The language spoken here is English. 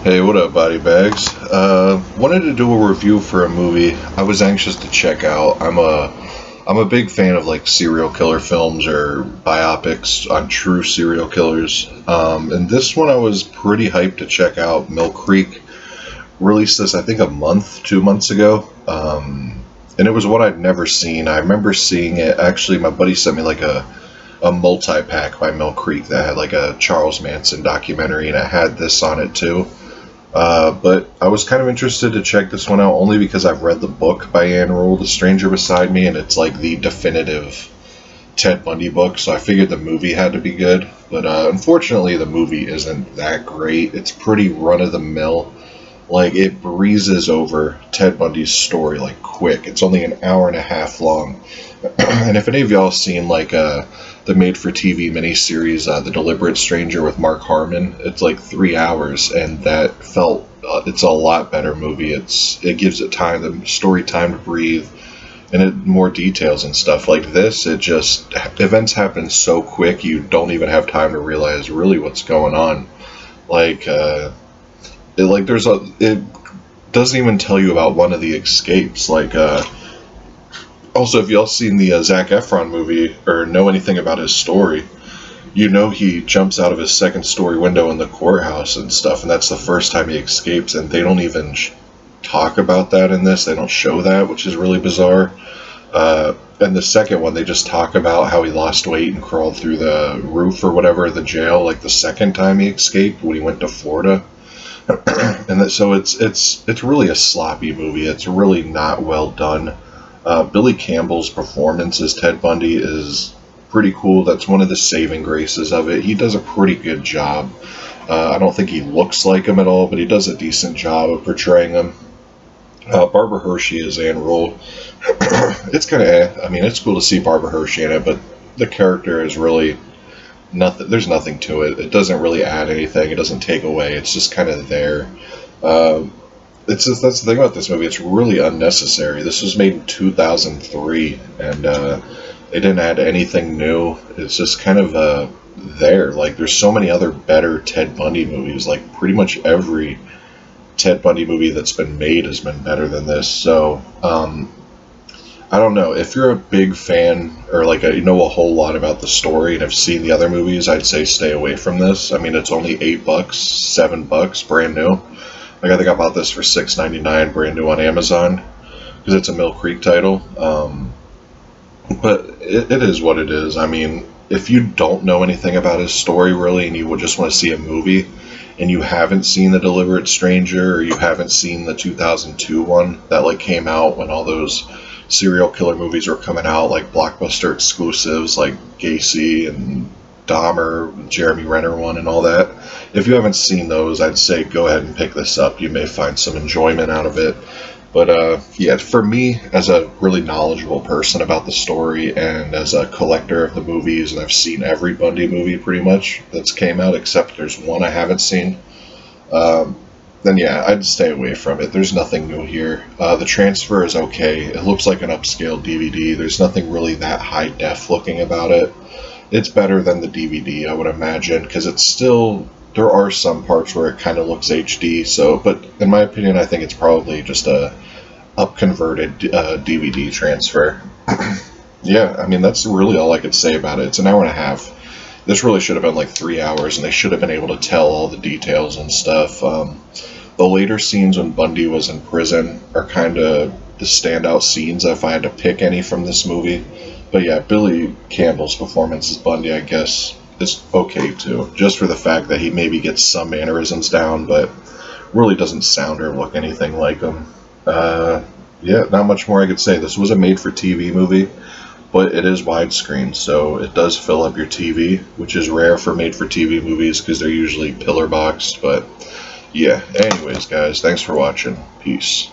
Hey, what up, body bags? Wanted to do a review for a movie I was anxious to check out. I'm a big fan of like serial killer films or biopics on true serial killers. And this one I was pretty hyped to check out. Mill Creek released this I think a month, 2 months ago. And it was one I'd never seen. I remember seeing it. Actually, my buddy sent me like a multi-pack by Mill Creek that had like a Charles Manson documentary, and it had this on it too. But I was kind of interested to check this one out only because I've read the book by Anne Rule, The Stranger Beside Me, and it's like the definitive Ted Bundy book, so I figured the movie had to be good. But unfortunately, the movie isn't that great. It's pretty run of the mill. Like, it breezes over Ted Bundy's story like quick. It's only an hour and a half long. And if any of y'all seen like the made-for-TV miniseries The Deliberate Stranger with Mark Harmon, it's like 3 hours, and that felt it's a lot better movie. It gives it time, the story time to breathe, and it more details and stuff. Like this, it just events happen so quick you don't even have time to realize really what's going on. Like it doesn't even tell you about one of the escapes. Also, if y'all seen the Zac Efron movie or know anything about his story, you know he jumps out of his second story window in the courthouse and stuff, and that's the first time he escapes, and they don't even talk about that in this. They don't show that, which is really bizarre. And the second one, they just talk about how he lost weight and crawled through the roof or whatever of the jail, like the second time he escaped when he went to Florida. So it's really a sloppy movie. It's really not well done. Billy Campbell's performance as Ted Bundy is pretty cool. That's one of the saving graces of it. He does a pretty good job. I don't think he looks like him at all, but he does a decent job of portraying him. Barbara Hershey is Anne Rule. It's kind of, I mean, it's cool to see Barbara Hershey in it, but the character is really nothing. There's nothing to it. It doesn't really add anything. It doesn't take away. It's just kind of there. That's the thing about this movie. It's really unnecessary. This was made in 2003, and they didn't add anything new. It's just kind of there. Like, there's so many other better Ted Bundy movies. Like, pretty much every Ted Bundy movie that's been made has been better than this. So I don't know. If you're a big fan or like you know a whole lot about the story and have seen the other movies, I'd say stay away from this. I mean, it's only $8, $7, brand new. Like, I think I bought this for $6.99, brand new on Amazon, because it's a Mill Creek title. But it is what it is. I mean, if you don't know anything about his story really, and you would just want to see a movie, and you haven't seen The Deliberate Stranger, or you haven't seen the 2002 one that like came out when all those serial killer movies were coming out, like Blockbuster exclusives, like Gacy and Dahmer, Jeremy Renner one, and all that. If you haven't seen those, I'd say go ahead and pick this up. You may find some enjoyment out of it. But yeah, for me, as a really knowledgeable person about the story and as a collector of the movies, and I've seen every Bundy movie pretty much that's came out, except there's one I haven't seen, then yeah, I'd stay away from it. There's nothing new here. The transfer is okay. It looks like an upscale DVD. There's nothing really that high def looking about it. It's better than the DVD, I would imagine, because it's still, there are some parts where it kind of looks HD. So, but in my opinion, I think it's probably just a up-converted DVD transfer. Yeah, I mean, that's really all I could say about it. It's an hour and a half. This really should have been like 3 hours, and they should have been able to tell all the details and stuff. The later scenes when Bundy was in prison are kind of the standout scenes if I had to pick any from this movie. But yeah, Billy Campbell's performance as Bundy, I guess, is okay too. Just for the fact that he maybe gets some mannerisms down, but really doesn't sound or look anything like him. Yeah, not much more I could say. This was a made-for-TV movie, but it is widescreen, so it does fill up your TV, which is rare for made-for-TV movies because they're usually pillar boxed. But yeah, anyways, guys, thanks for watching. Peace.